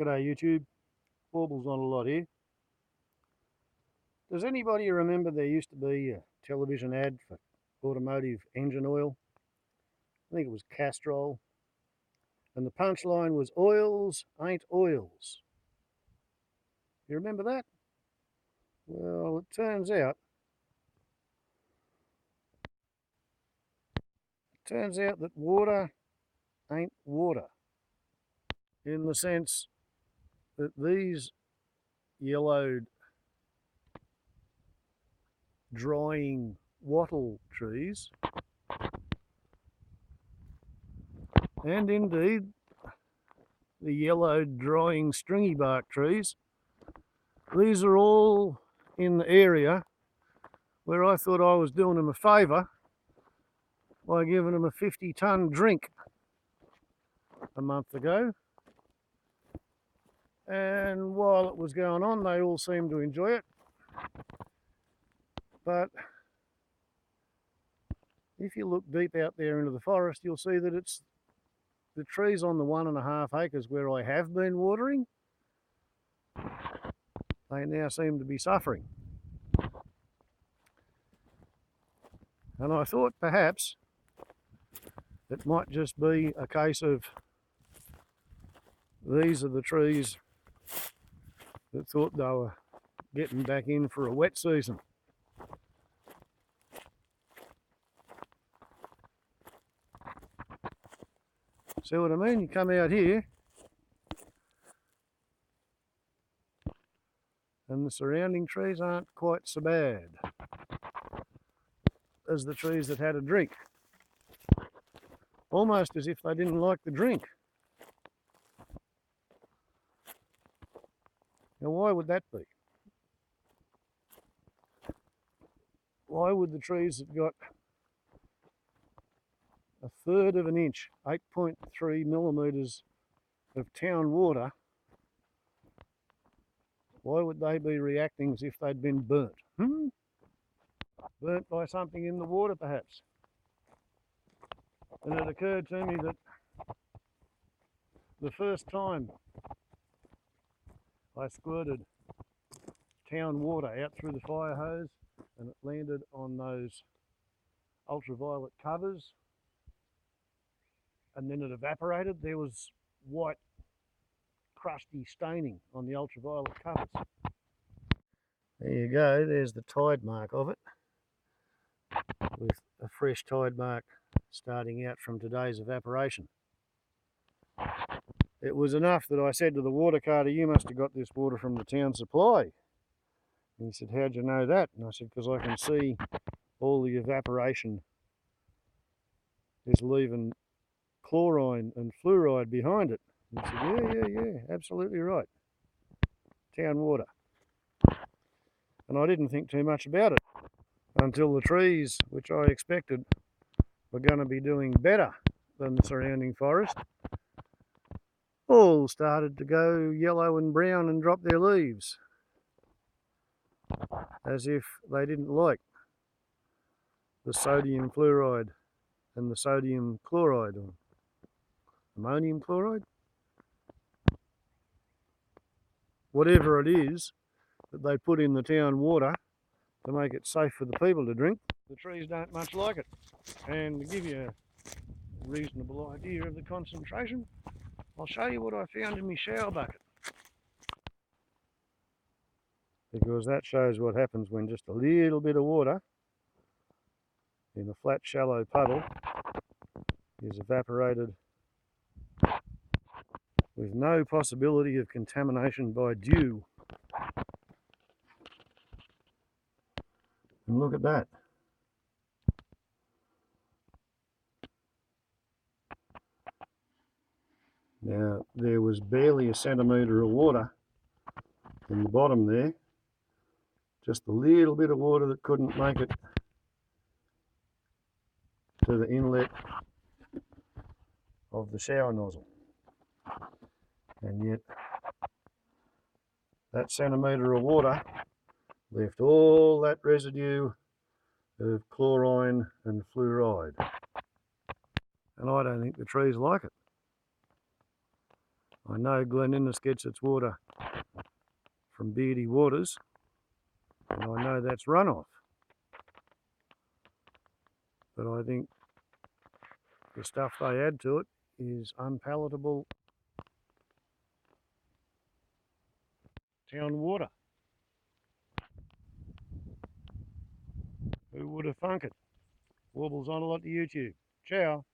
G'day YouTube, Warble's not a lot here. Does anybody remember there used to be a television ad for automotive engine oil? I think it was Castrol. And the punchline was, oils ain't oils. You remember that? Well, it turns out that water ain't water, in the sense that these yellowed drying wattle trees, and indeed the yellowed drying stringy bark trees, these are all in the area where I thought I was doing them a favour by giving them a 50-tonne drink a month ago. And while it was going on, they all seemed to enjoy it. But if you look deep out there into the forest, you'll see that it's the trees on the 1.5 acres where I have been watering, they now seem to be suffering. And I thought perhaps it might just be a case of these are the trees that thought they were getting back in for a wet season. See what I mean? You come out here and the surrounding trees aren't quite so bad as the trees that had a drink. Almost as if they didn't like the drink. Now why would that be? Why would the trees that got 1/3 of an inch, 8.3 millimetres of town water, why would they be reacting as if they'd been burnt? Burnt by something in the water perhaps? And it occurred to me that the first time I squirted town water out through the fire hose and it landed on those ultraviolet covers and then it evaporated, there was white crusty staining on the ultraviolet covers. There you go, there's the tide mark of it, with a fresh tide mark starting out from today's evaporation. It was enough that I said to the water carter, you must have got this water from the town supply. And he said, how'd you know that? And I said, because I can see all the evaporation is leaving chlorine and fluoride behind it. And he said, yeah, absolutely right. Town water. And I didn't think too much about it until the trees, which I expected were going to be doing better than the surrounding forest, all started to go yellow and brown and drop their leaves, as if they didn't like the sodium fluoride and the sodium chloride, or ammonium chloride, whatever it is that they put in the town water to make it safe for the people to drink. The trees don't much like it. And to give you a reasonable idea of the concentration, I'll show you what I found in my shower bucket, because that shows what happens when just a little bit of water in a flat shallow puddle is evaporated with no possibility of contamination by dew. And look at that. Now, there was barely a centimetre of water in the bottom there, just a little bit of water that couldn't make it to the inlet of the shower nozzle. And yet, that centimetre of water left all that residue of chlorine and fluoride. And I don't think the trees like it. I know Glen Innes gets its water from Beardy Waters, and I know that's runoff. But I think the stuff they add to it is unpalatable town water. Who would have thunk it? Warbles on a lot to YouTube. Ciao.